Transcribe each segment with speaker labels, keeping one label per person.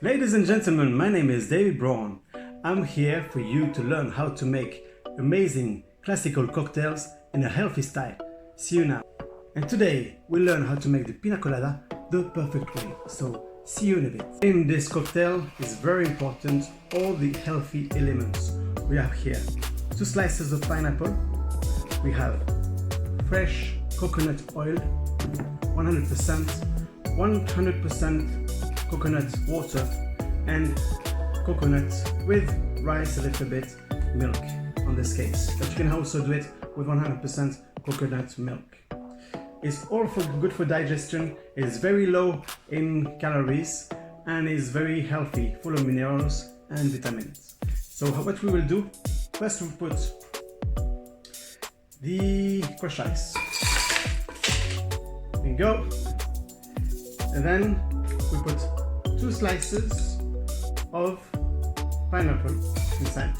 Speaker 1: Ladies and gentlemen, my name is David Brown. I'm here for you to learn how to make amazing classical cocktails in a healthy style. See you now. And today we'll learn how to make the Piña colada the perfect way. So see you in a bit. In this cocktail is very important all the healthy elements. We have here 2 slices of pineapple. We have fresh coconut oil, 100%, 100% coconut water, and coconut with rice, a little bit milk on this case. But you can also do it with 100% coconut milk. It's all good for digestion, it's very low in calories, and is very healthy, full of minerals and vitamins. So what we will do, first we'll put the crushed ice. There you go. And then we put 2 slices of pineapple inside.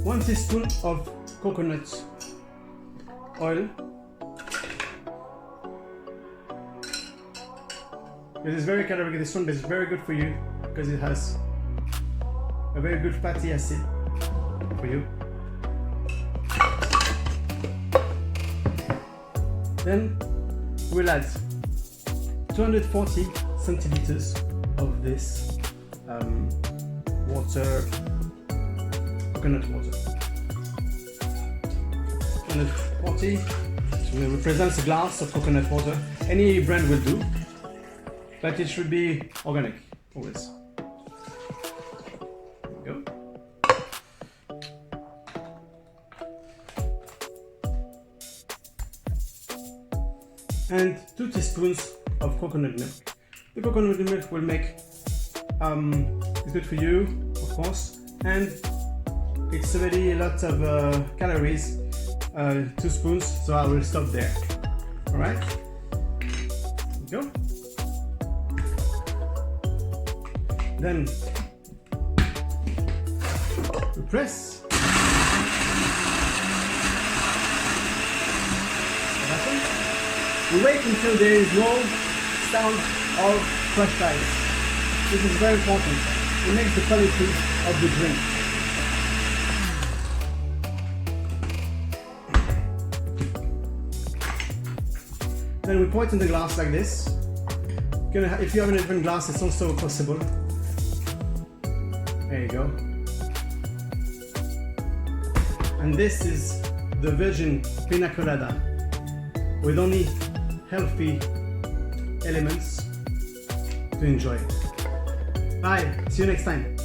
Speaker 1: One teaspoon of coconut oil. This is very caloric, this one, but it's very good for you because it has a very good fatty acid for you. Then we'll add 240 centiliters of this water, coconut water. 240 represents a glass of coconut water. Any brand will do, but it should be organic always. There we go. And 2 teaspoons of coconut milk. The coconut milk will make it's good for you, of course, and it's already a lot of calories. 2 spoons, so I will stop there. All right, there we go. Then we press. We wait until there is no sound of crushed ice. This is very important. It makes the quality of the drink. Then we pour it in the glass like this. If you have a different glass, it's also possible. There you go. And this is the virgin Piña colada with only healthy elements to enjoy. Bye, see you next time.